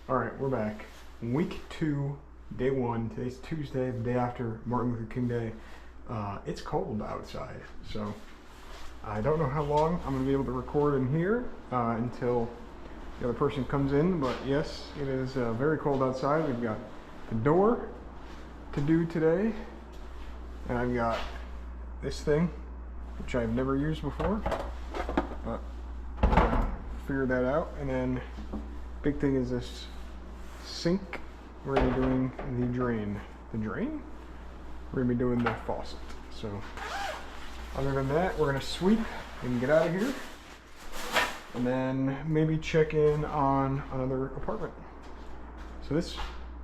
Alright, we're back. Week 2, day 1. Today's Tuesday, the day after Martin Luther King Day. It's cold outside, so I don't know how long I'm going to be able to record in here until the other person comes in, but yes, it is very cold outside. We've got the door to do today, and I've got this thing, which I've never used before, but figure that out. And then big thing is this sink. We're going to be doing the drain. The drain? We're going to be doing the faucet. So other than that, we're going to sweep and get out of here, and then maybe check in on another apartment. So this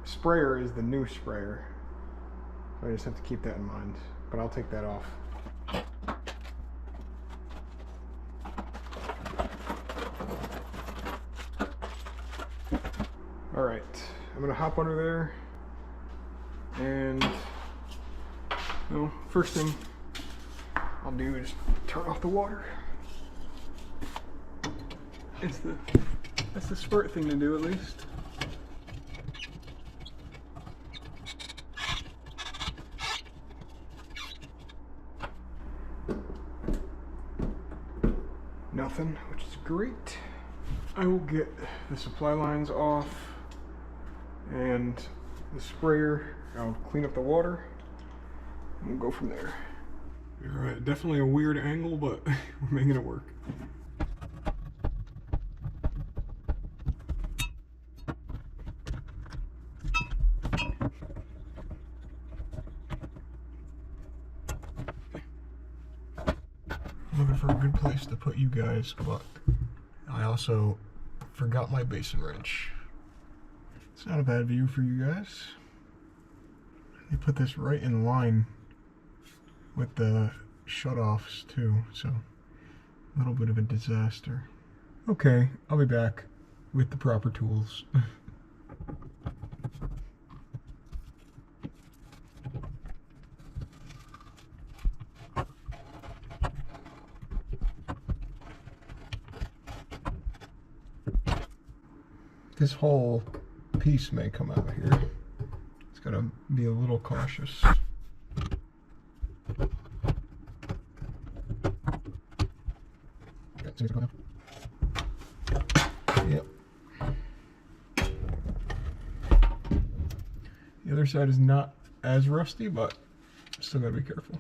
sprayer is the new sprayer, so I just have to keep that in mind, but I'll take that off. Alright, I'm gonna hop under there, and first thing I'll do is turn off the water. That's the smart thing to do, at least. Nothing, which is great. I will get the supply lines off and the sprayer. I'll clean up the water and we'll go from there. Alright, definitely a weird angle, but we're making it work. Looking for a good place to put you guys, but I also forgot my basin wrench. It's not a bad view for you guys. They put this right in line with the shutoffs too, so a little bit of a disaster. Okay, I'll be back with the proper tools. This whole piece may come out here. It's gotta be a little cautious. Yep. The other side is not as rusty, but still gotta be careful.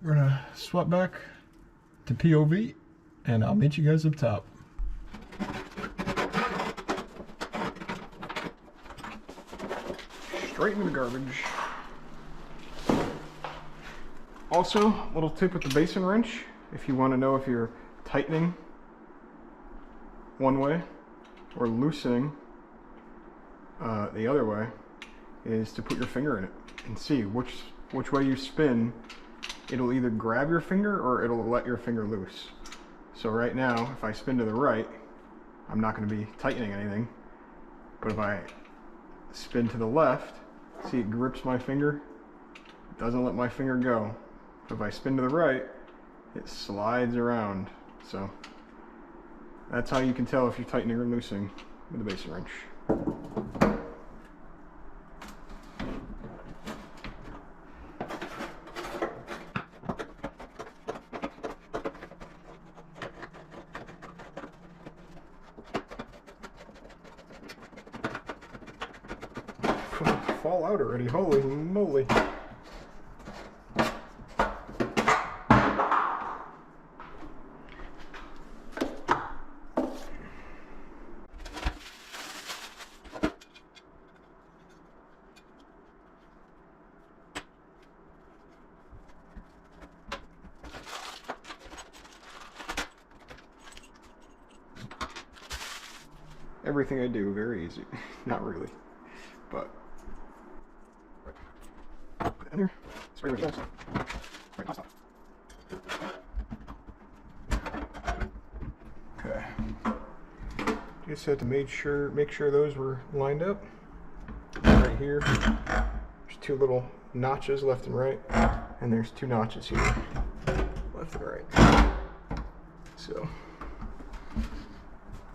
We're gonna swap back to POV, and I'll meet you guys up top. Straight into the garbage. Also, little tip with the basin wrench, if you want to know if you're tightening one way or loosening the other way, is to put your finger in it and see which way you spin. It'll either grab your finger or it'll let your finger loose. So right now, if I spin to the right, I'm not going to be tightening anything. But if I spin to the left, see, it grips my finger, it doesn't let my finger go. If I spin to the right, it slides around. So that's how you can tell if you're tightening or loosing with the basin wrench. Fall out already, holy moly. Everything I do, very easy. Not really, but put that in there. Spray with this. Right, stop. Okay. Just had to make sure those were lined up. Right here, there's two little notches left and right, and there's two notches here, left and right. So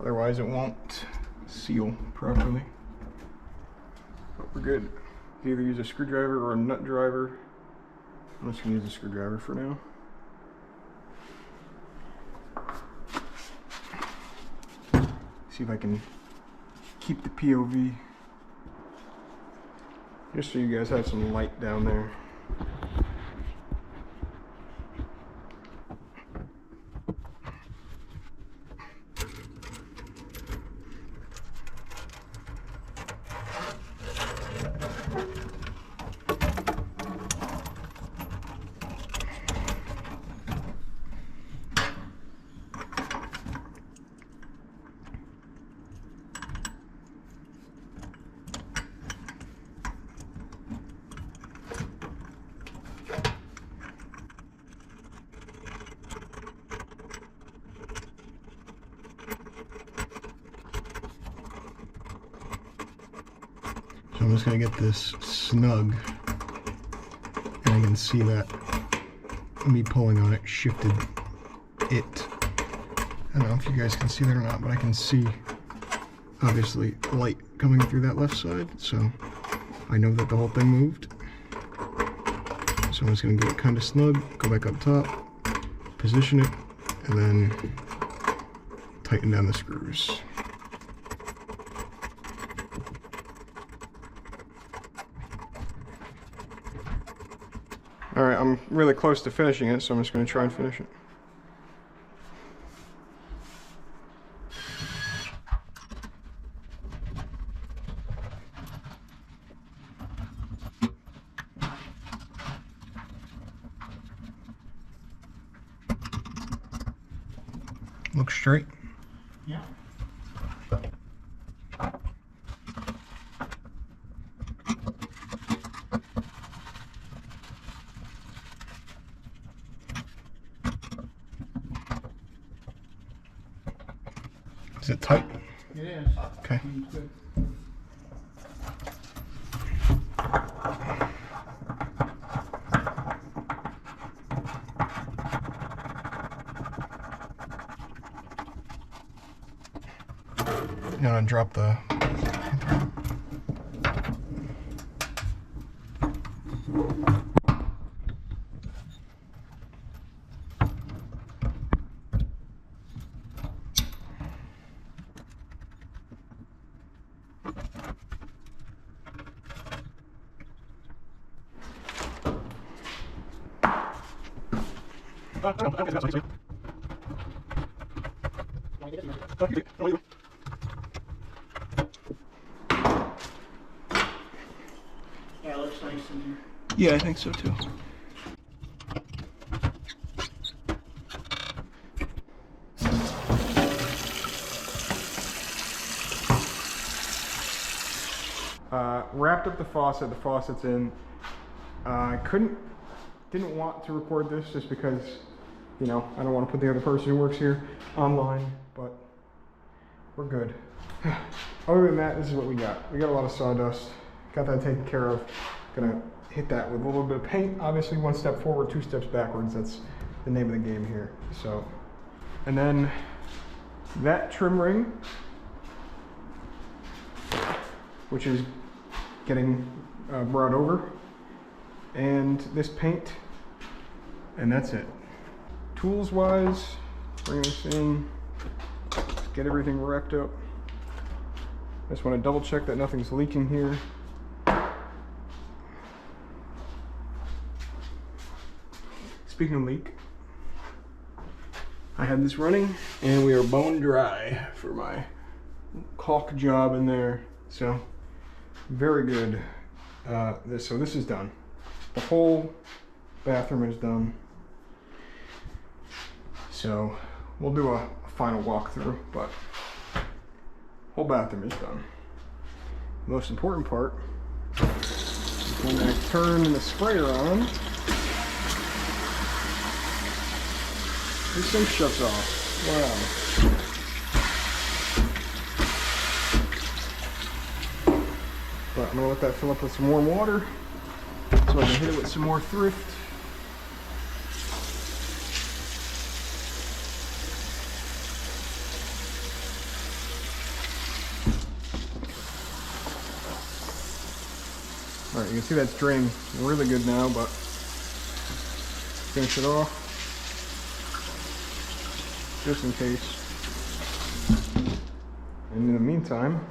otherwise it won't seal properly. But we're good. You either use a screwdriver or a nut driver. I'm just gonna use a screwdriver for now. See if I can keep the POV, just so you guys have some light down there. So I'm just going to get this snug, and I can see that me pulling on it shifted it. I don't know if you guys can see that or not, but I can see, obviously, light coming through that left side, so I know that the whole thing moved. So I'm just going to get it kind of snug, go back up top, position it, and then tighten down the screws. Alright, I'm really close to finishing it, so I'm just going to try and finish it. Looks straight. Yeah. Is it tight? It is. Okay. Good. You want to drop the... Yeah, it looks nice in here. Yeah, I think so too. Wrapped up the faucet. The faucet's in. I didn't want to record this just because, you know, I don't want to put the other person who works here online, but we're good. Other than that, this is what we got. We got a lot of sawdust. Got that taken care of. Gonna hit that with a little bit of paint. Obviously, one step forward, two steps backwards. That's the name of the game here. So, and then that trim ring, which is getting brought over, and this paint, and that's it. Tools wise, bring this in, get everything wrapped up. I just want to double check that nothing's leaking here. Speaking of leak, I had this running and we are bone dry for my caulk job in there. So very good. So this is done. The whole bathroom is done. So we'll do a final walkthrough, but whole bathroom is done. The most important part is when I turn the sprayer on, this thing shuts off. Wow. But I'm gonna let that fill up with some warm water, so I can hit it with some more thrift. Alright, you can see that's draining really good now, but finish it off just in case. And in the meantime,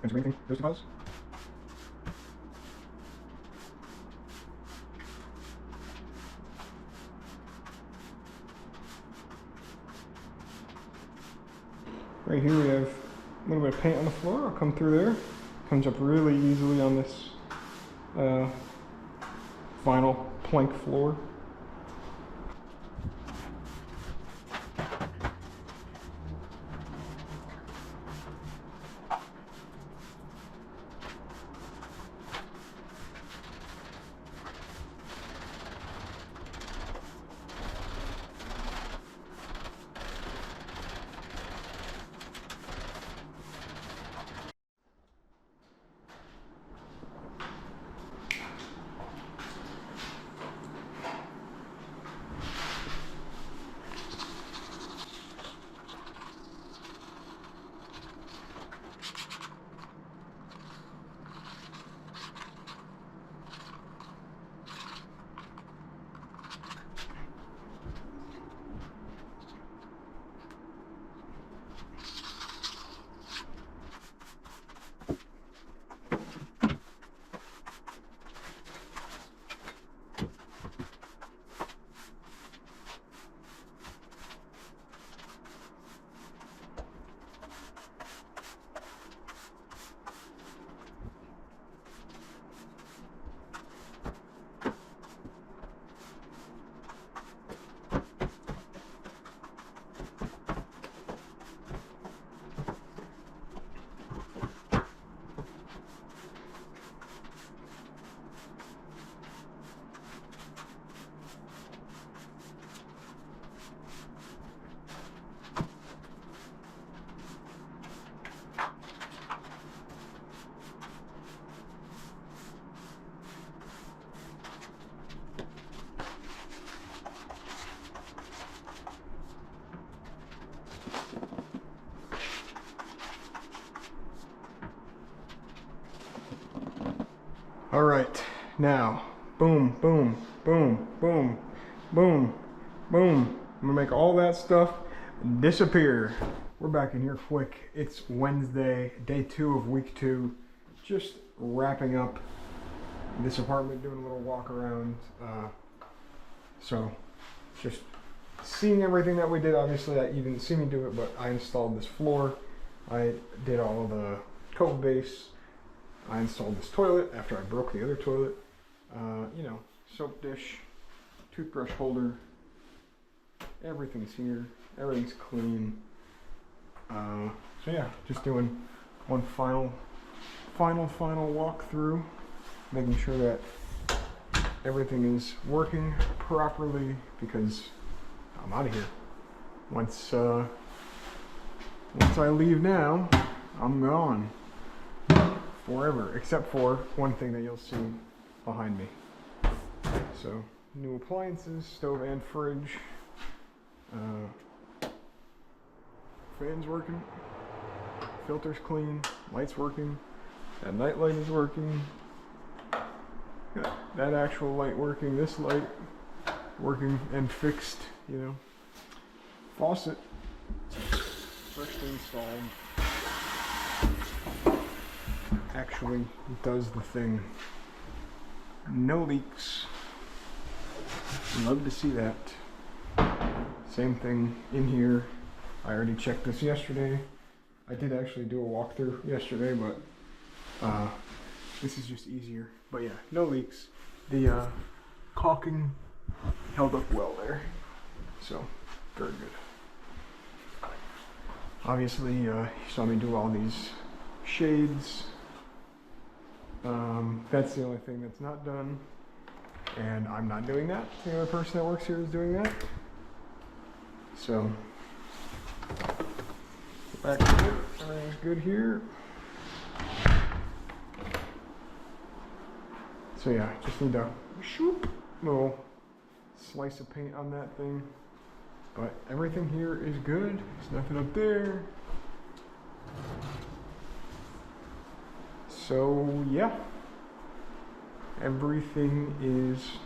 is there anything those deposits? Right here we have a little bit of paint on the floor. I'll come through there. Comes up really easily on this vinyl plank floor. All right, now, boom, boom, boom, boom, boom, boom. I'm gonna make all that stuff disappear. We're back in here quick. It's Wednesday, day 2 of week 2. Just wrapping up this apartment, doing a little walk around. So just seeing everything that we did. Obviously, you didn't see me do it, but I installed this floor. I did all of the cove base. I installed this toilet after I broke the other toilet. You know, soap dish, toothbrush holder. Everything's here. Everything's clean. So yeah, just doing one final walkthrough, making sure that everything is working properly because I'm out of here. Once I leave now, I'm gone. Forever, except for one thing that you'll see behind me. So, new appliances, stove and fridge. Fans working, filter's clean, lights working, that night light is working, that actual light working, this light working and fixed, you know. Faucet, freshly installed. Actually does the thing. No leaks. Love to see that. Same thing in here. I already checked this yesterday. I did actually do a walkthrough yesterday, but this is just easier. But yeah, no leaks. The caulking held up well there, so very good. Obviously, you saw me do all these shades. That's the only thing that's not done, and I'm not doing that. The other person that works here is doing that. So, back to it. Everything's good here. So yeah, just need a little slice of paint on that thing. But everything here is good. There's nothing up there. So yeah, everything is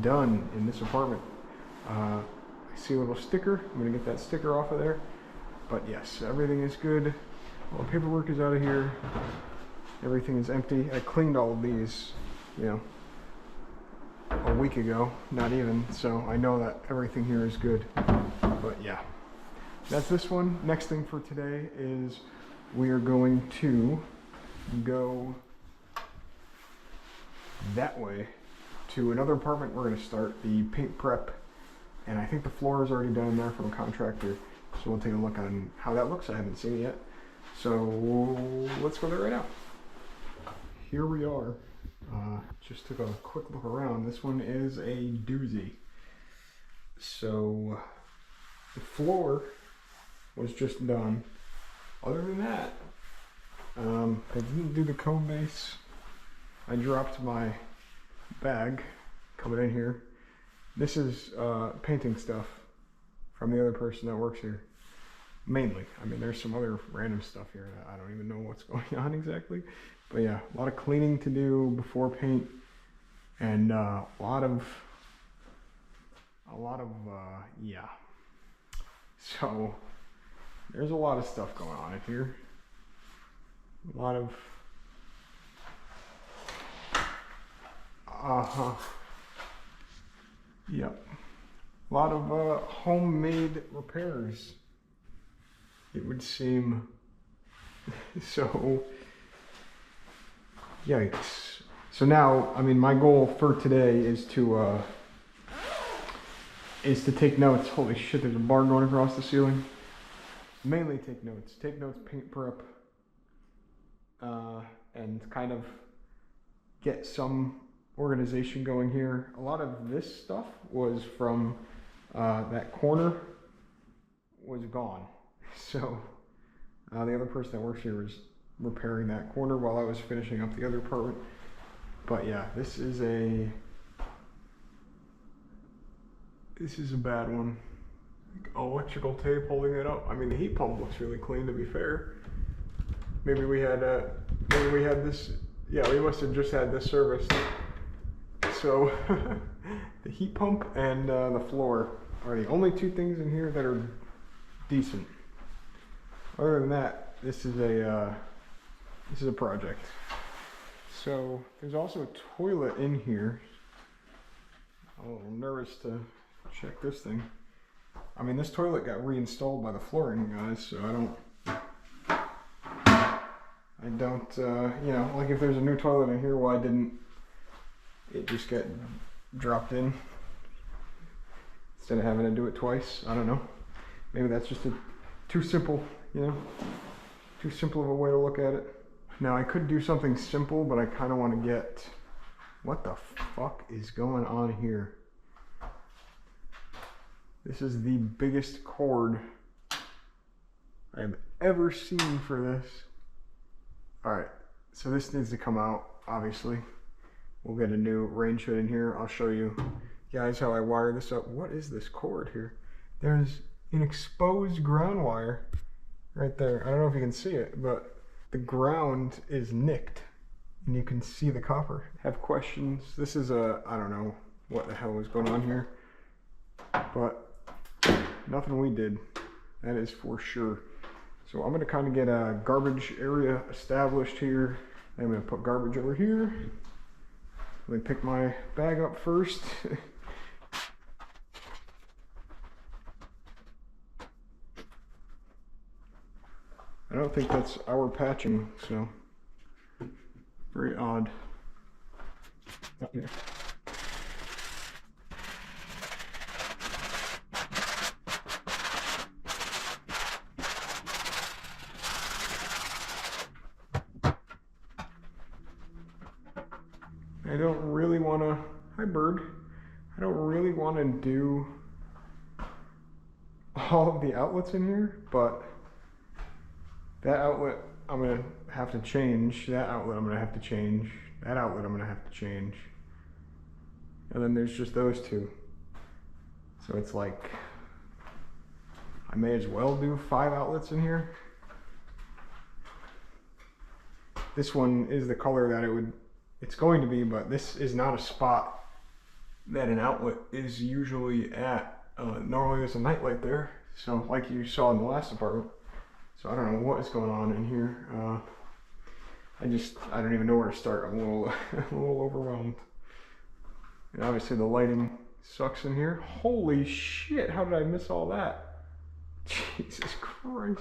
done in this apartment. I see a little sticker. I'm gonna get that sticker off of there. But yes, everything is good. All the paperwork is out of here. Everything is empty. I cleaned all of these, you know, a week ago, not even. So I know that everything here is good. But yeah, that's this one. Next thing for today is we are going to go that way to another apartment. We're going to start the paint prep, and I think the floor is already done there from a contractor, so we'll take a look on how that looks. I haven't seen it yet, so let's go there right now. Here we are. Just took a quick look around. This one is a doozy. So the floor was just done. Other than that, I didn't do the cone base. I dropped my bag coming in here. This is painting stuff from the other person that works here. Mainly. I mean, there's some other random stuff here that I don't even know what's going on exactly. But yeah, a lot of cleaning to do before paint, and a lot of yeah. So there's a lot of stuff going on in here. A lot of yep. A lot of homemade repairs, it would seem. So yikes. So now, I mean, my goal for today is to take notes. Holy shit, there's a bar going across the ceiling. Mainly take notes, paint prep, and kind of get some organization going here. A lot of this stuff was from that corner was gone. So the other person that works here was repairing that corner while I was finishing up the other apartment. But yeah, this is a bad one. Electrical tape holding it up. I mean, the heat pump looks really clean, to be fair. Maybe we had this. Yeah, we must have just had this serviced. So the heat pump and the floor are the only two things in here that are decent. Other than that, this is a project. So there's also a toilet in here. I'm a little nervous to check this thing. I mean, this toilet got reinstalled by the flooring guys, so I don't, you know, like if there's a new toilet in here, why didn't it just get dropped in instead of having to do it twice? I don't know. Maybe that's just too simple, you know, too simple of a way to look at it. Now I could do something simple, but I kind of want to get, what the fuck is going on here? This is the biggest cord I've ever seen for this. Alright, so this needs to come out, obviously. We'll get a new range hood in here. I'll show you guys how I wire this up. What is this cord here? There's an exposed ground wire right there. I don't know if you can see it, but the ground is nicked and you can see the copper. Have questions? This is I don't know what the hell is going on here, but nothing we did, that is for sure. So I'm gonna kind of get a garbage area established here. I'm gonna put garbage over here. Let me pick my bag up first. I don't think that's our patching, so very odd. Up here. I don't really want to, hi bird, I don't really want to do all of the outlets in here, but that outlet I'm going to have to change, that outlet I'm going to have to change, that outlet I'm going to have to change, and then there's just those two. So it's like, I may as well do 5 outlets in here. This one is the color that it's going to be, but this is not a spot that an outlet is usually at. Normally there's a nightlight there, so like you saw in the last apartment. So I don't know what is going on in here. I don't even know where to start. I'm a little overwhelmed. And obviously the lighting sucks in here. Holy shit, how did I miss all that? Jesus Christ.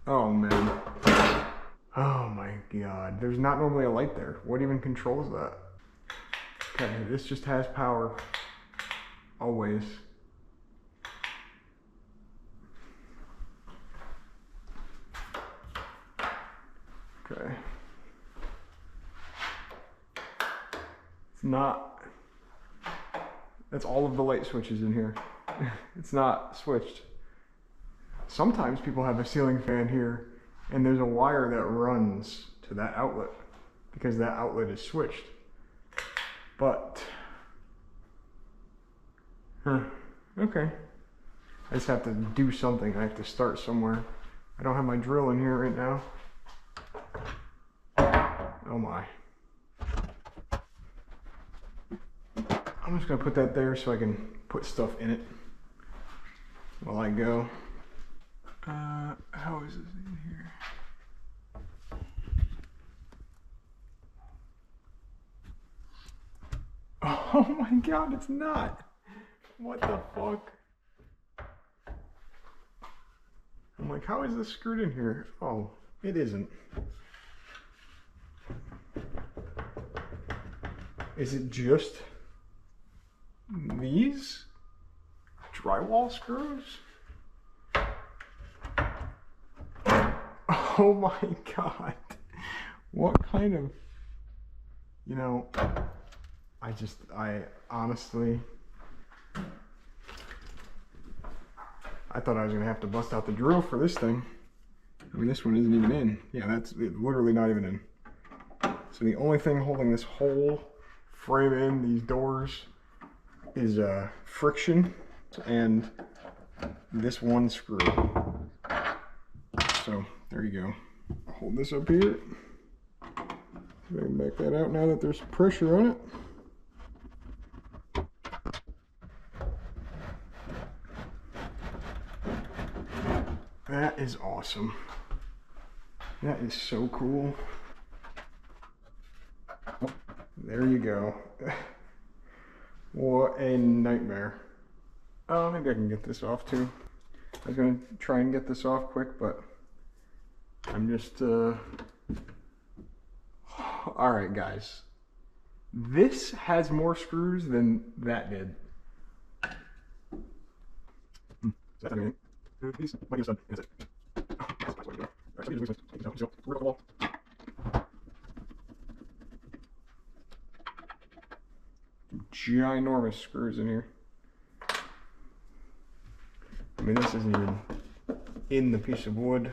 Oh man. Oh my god, there's not normally a light there. What even controls that? Okay, this just has power. Always. Okay. It's not, that's all of the light switches in here. It's not switched. Sometimes people have a ceiling fan here and there's a wire that runs to that outlet because that outlet is switched. But, okay. I just have to do something. I have to start somewhere. I don't have my drill in here right now. Oh my. I'm just gonna put that there so I can put stuff in it while I go. How is this in here? Oh my god, it's not! What the fuck? I'm like, how is this screwed in here? Oh, it isn't. Is it just these drywall screws? Oh my god. What kind of, you know, I honestly, I thought I was gonna have to bust out the drill for this thing. I mean, this one isn't even in. Yeah, that's literally not even in. So the only thing holding this whole frame in, these doors, is friction and this one screw. So there you go. I'll hold this up here. So I can back that out now that there's pressure on it. That is awesome. That is so cool. Oh, there you go. What a nightmare. Oh, maybe I can get this off too. I was gonna try and get this off quick, but I'm just, Alright guys. This has more screws than that did. Ginormous screws in here. I mean, this isn't even in the piece of wood.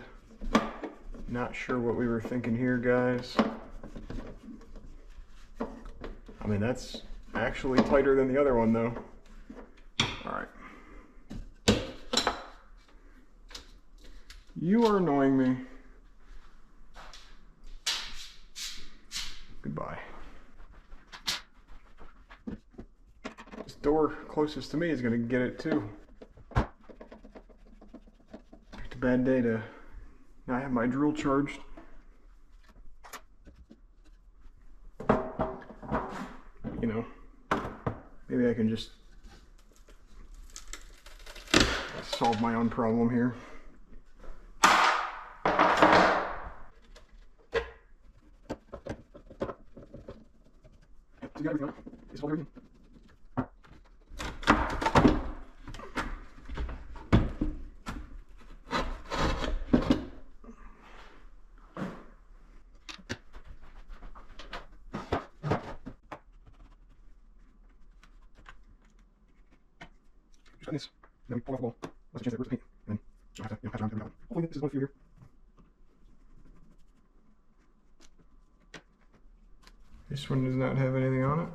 Not sure what we were thinking here, guys. I mean, that's actually tighter than the other one, though. Alright. You are annoying me. Goodbye. This door closest to me is going to get it, too. Picked a bad day to not have my drill charged. You know, maybe I can just solve my own problem here. we got everything on. It's all everything. Just this. Then we pull off the wall. Let's change that first paint. And then you'll have to patch around every now and then. Hopefully this is going through here. This one does not have anything on it.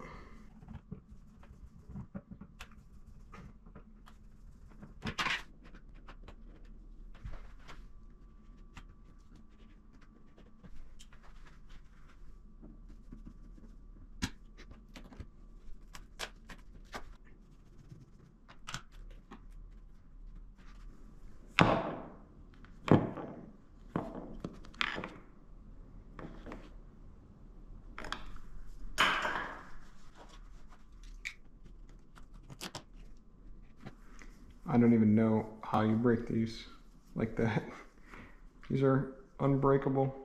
I don't even know how you break these like that. These are unbreakable,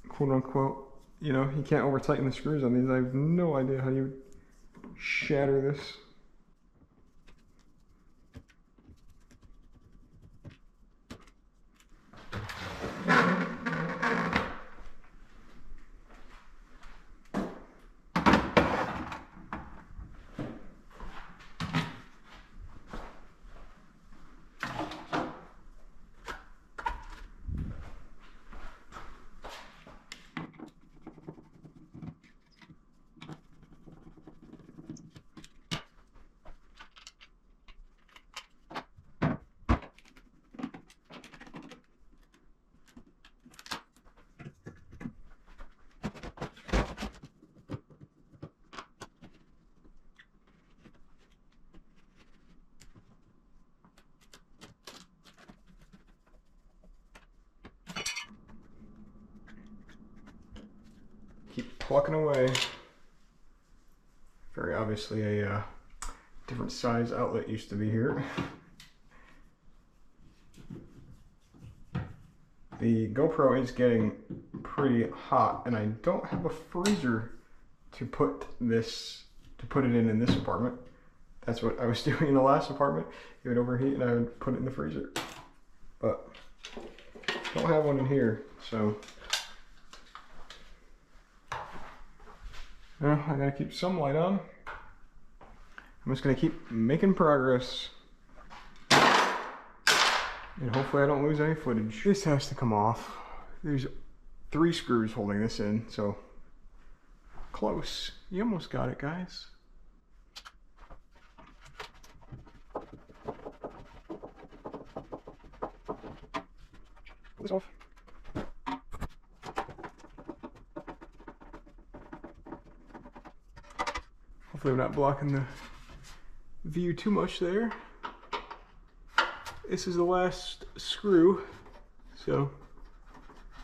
quote unquote. You know, you can't over tighten the screws on these. I have no idea how you shatter this. Keep plucking away. Very obviously a different size outlet used to be here. The GoPro is getting pretty hot, and I don't have a freezer to put it in this apartment. That's what I was doing in the last apartment. It would overheat and I would put it in the freezer. But don't have one in here, so well, I gotta keep some light on. I'm just gonna keep making progress. And hopefully I don't lose any footage. This has to come off. There's 3 screws holding this in, so close. You almost got it, guys. Pull this off. Hopefully I'm not blocking the view too much there. This is the last screw, so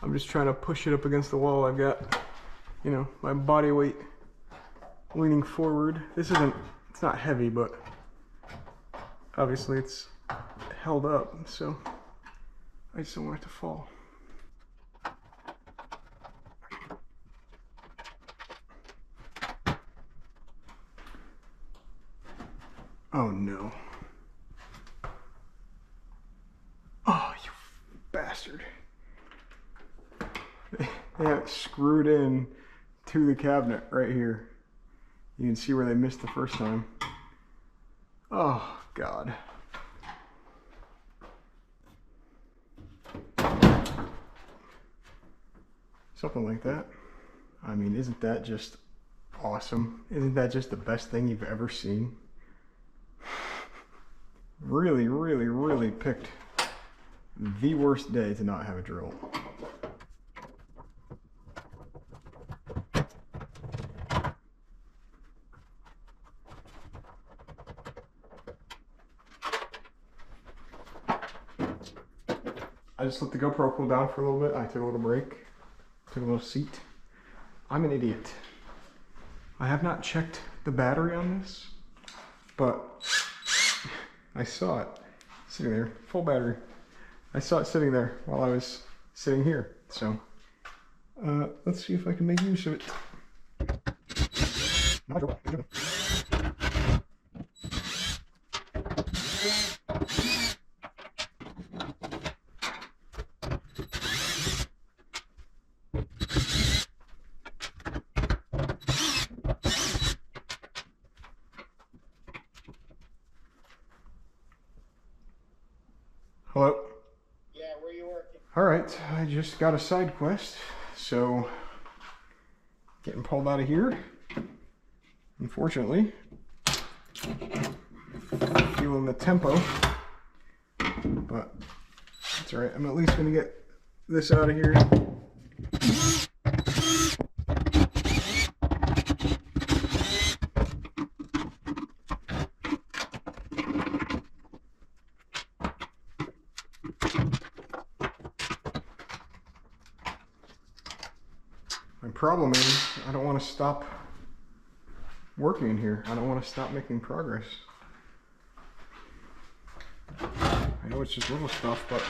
I'm just trying to push it up against the wall. I've got, you know, my body weight leaning forward. This isn't, it's not heavy, but obviously it's held up, so I just don't want it to fall. Oh no. Oh, you bastard. They have it screwed in to the cabinet right here. You can see where they missed the first time. Oh, God. Something like that. I mean, isn't that just awesome? Isn't that just the best thing you've ever seen? Really, really, really picked the worst day to not have a drill. I just let the GoPro cool down for a little bit. I took a little break, took a little seat. I'm an idiot. I have not checked the battery on this, but I saw it sitting there, full battery. I saw it sitting there while I was sitting here. So let's see if I can make use of it. Hello? Yeah, where you working? Alright, I just got a side quest, so getting pulled out of here. Unfortunately. Feeling the tempo. But that's alright, I'm at least gonna get this out of here. My problem is I don't want to stop working in here. I don't want to stop making progress. I know it's just little stuff, but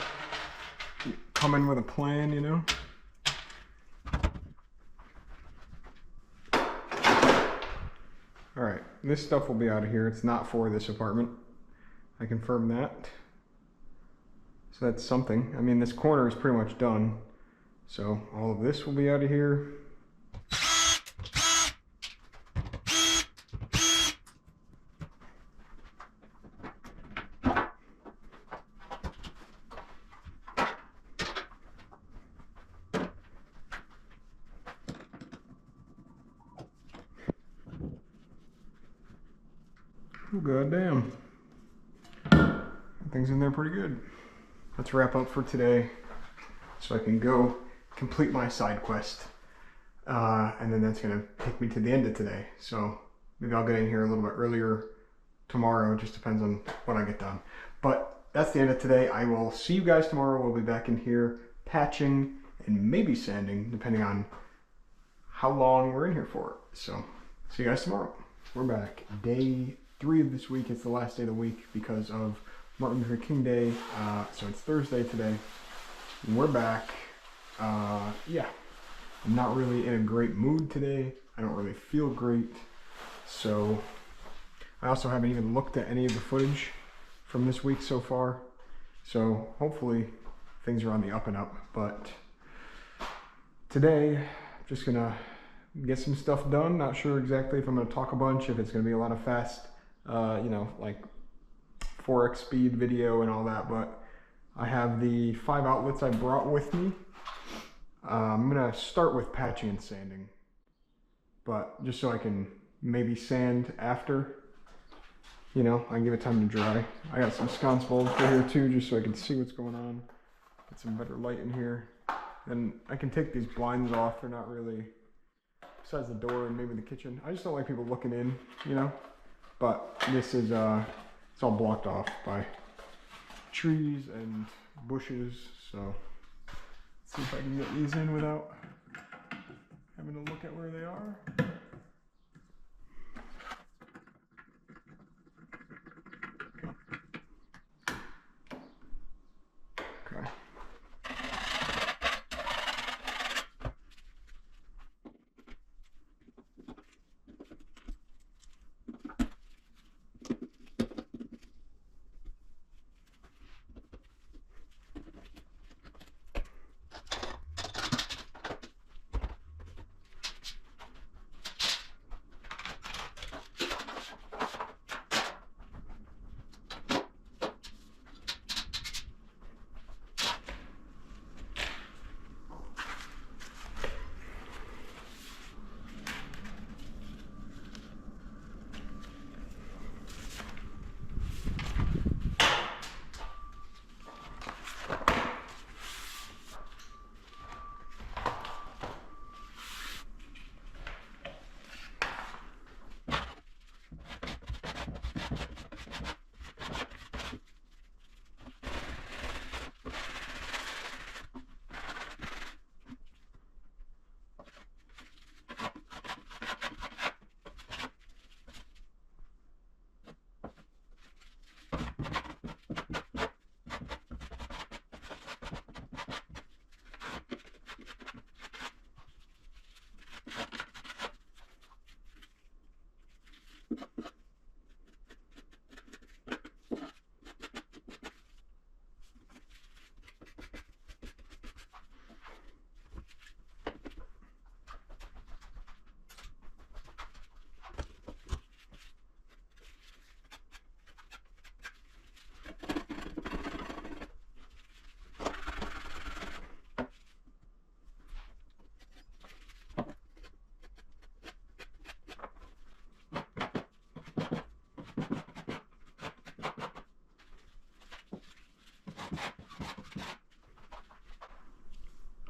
come in with a plan, you know? Alright, this stuff will be out of here. It's not for this apartment. I confirm that. So that's something. I mean, this corner is pretty much done. So all of this will be out of here. Oh, goddamn. Things in there pretty good. Let's wrap up for today so I can go complete my side quest. And then that's gonna take me to the end of today. So maybe I'll get in here a little bit earlier tomorrow. It just depends on what I get done. But that's the end of today. I will see you guys tomorrow. We'll be back in here patching and maybe sanding, depending on how long we're in here for. So see you guys tomorrow. We're back. Day 3 of this week. It's the last day of the week because of Martin Luther King Day. So it's Thursday today. We're back. Yeah. I'm not really in a great mood today. I don't really feel great. So I also haven't even looked at any of the footage from this week so far. So hopefully things are on the up and up. But today, I'm just gonna get some stuff done. Not sure exactly if I'm gonna talk a bunch, if it's gonna be a lot of fast, you know, like 4x speed video and all that, but I have the 5 outlets I brought with me. I'm gonna start with patching and sanding, but just so I can maybe sand after, you know, I give it time to dry. I got some sconce bulbs for here too, just so I can see what's going on. Get some better light in here. Then I can take these blinds off. They're not really, besides the door and maybe the kitchen. I just don't like people looking in, you know, but this is, it's all blocked off by trees and bushes, so let's see if I can get these in without having to look at where they are. Okay.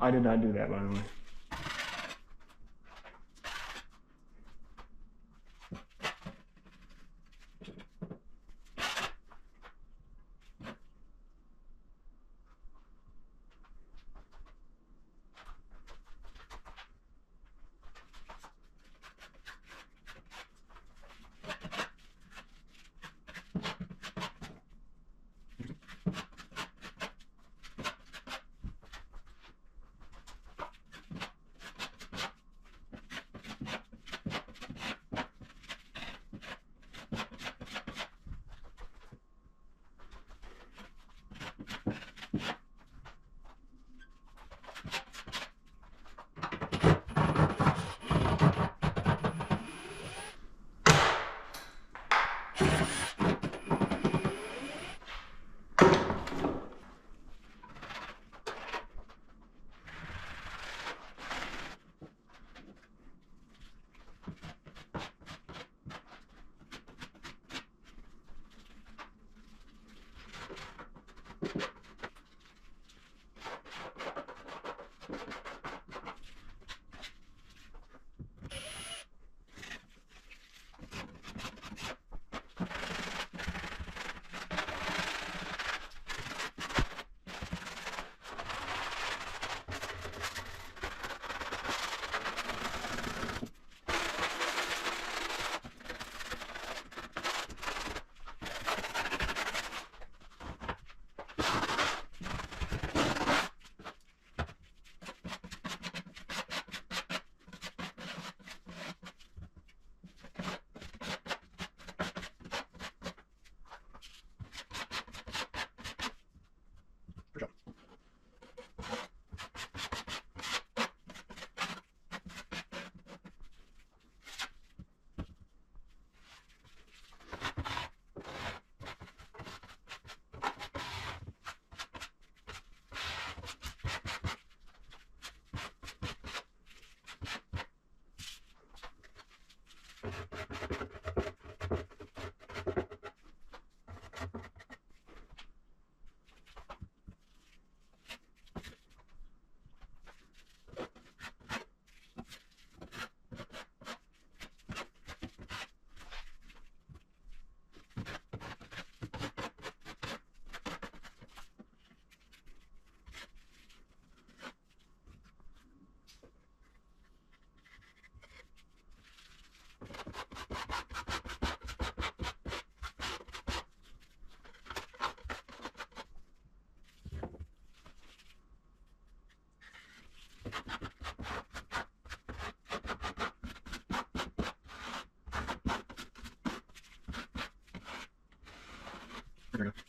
I did not do that, by the way.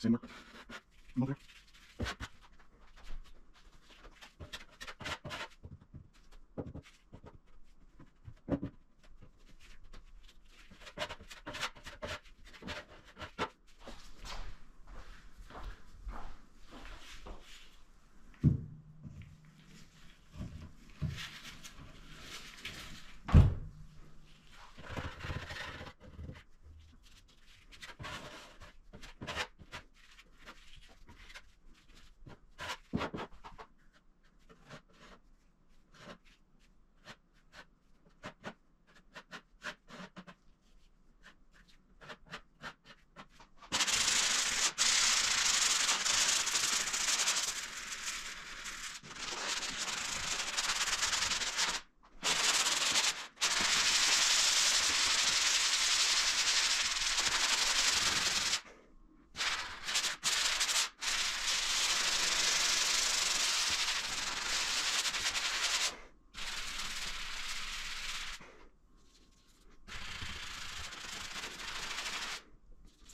Same work. Mother.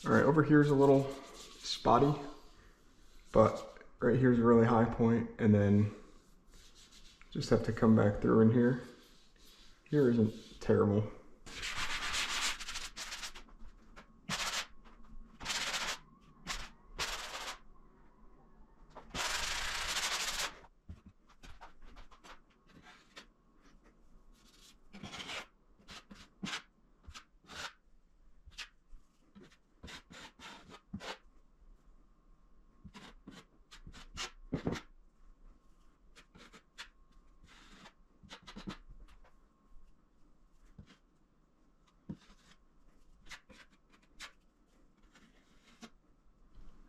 All right, over here is a little spotty, but right here is a really high point, and then just have to come back through in here. Here isn't terrible.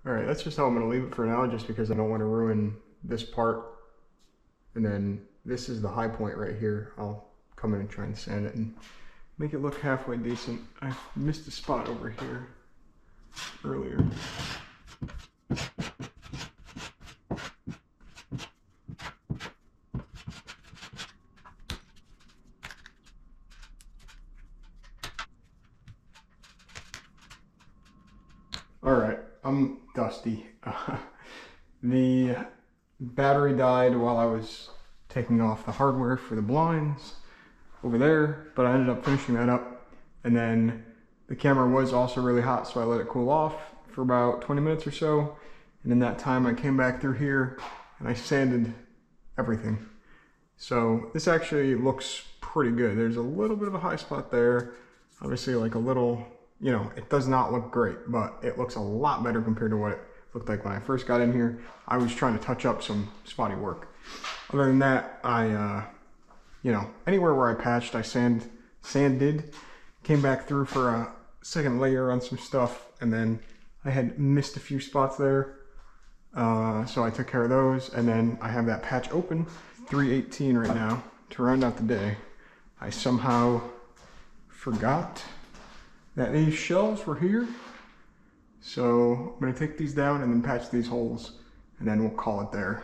All right, that's just how I'm gonna leave it for now, just because I don't want to ruin this part. And then this is the high point right here. I'll come in and try and sand it and make it look halfway decent. I missed a spot over here earlier. All right, I'm dusty. The battery died while I was taking off the hardware for the blinds over there, but I ended up finishing that up. And then the camera was also really hot, so I let it cool off for about 20 minutes or so. And in that time, I came back through here and I sanded everything. So this actually looks pretty good. There's a little bit of a high spot there. Obviously like a little, you know, it does not look great, but it looks a lot better compared to what it looked like when I first got in here. I was trying to touch up some spotty work. Other than that, you know, anywhere where I patched, I sanded, came back through for a second layer on some stuff, and then I had missed a few spots there. So I took care of those, and then I have that patch open, 318 right now, to round out the day. I somehow forgot that these shelves were here. So I'm gonna take these down and then patch these holes, and then we'll call it there.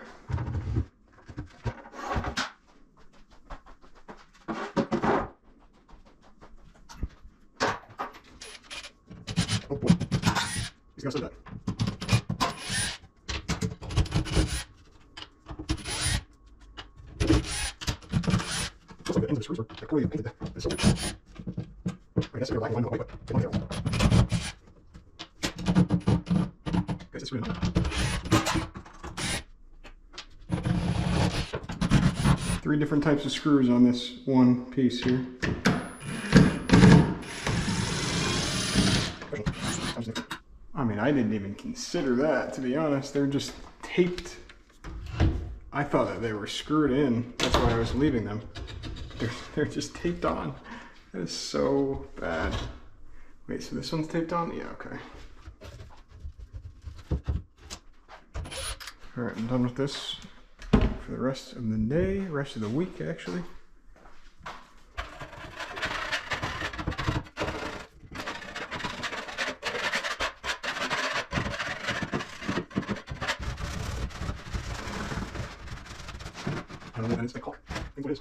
Oh boy, he's gonna say that. Looks like the end of the screws were clearly painted this way. I guess they're black and white, but come on here. Guys, it's really not. 3 different types of screws on this one piece here. I mean, I didn't even consider that, to be honest. They're just taped. I thought that they were screwed in. That's why I was leaving them. They're just taped on. That is so bad. Wait, so this one's taped on? Yeah, okay. All right, I'm done with this for the rest of the day, rest of the week, actually. I don't know what it's called. I think what it is.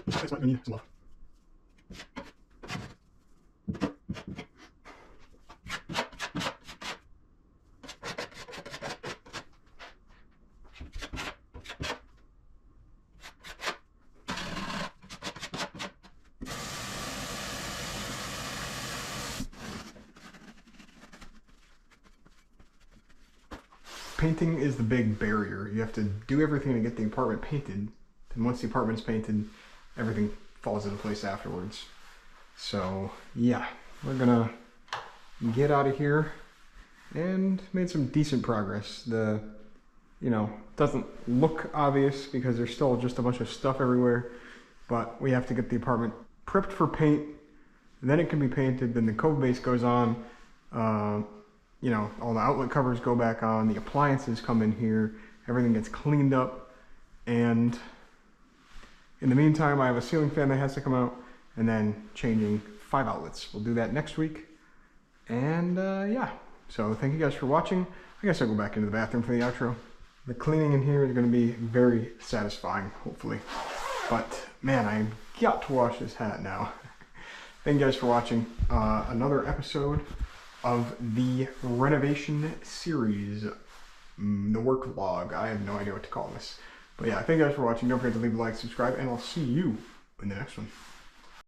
That's what we need as well. Painting is the big barrier. You have to do everything to get the apartment painted. And once the apartment's painted, everything falls into place afterwards. So yeah, we're gonna get out of here, and made some decent progress. The, you know, doesn't look obvious because there's still just a bunch of stuff everywhere, but we have to get the apartment prepped for paint. Then it can be painted. Then the cove base goes on. You know, all the outlet covers go back on. The appliances come in here. Everything gets cleaned up. And in the meantime, I have a ceiling fan that has to come out, and then changing 5 outlets. We'll do that next week. And yeah, so thank you guys for watching. I guess I'll go back into the bathroom for the outro. The cleaning in here is going to be very satisfying, hopefully. But man, I got to wash this hat now. Thank you guys for watching another episode of the renovation series, the work vlog. I have no idea what to call this. But yeah, thank you guys for watching. Don't forget to leave a like, subscribe, and I'll see you in the next one.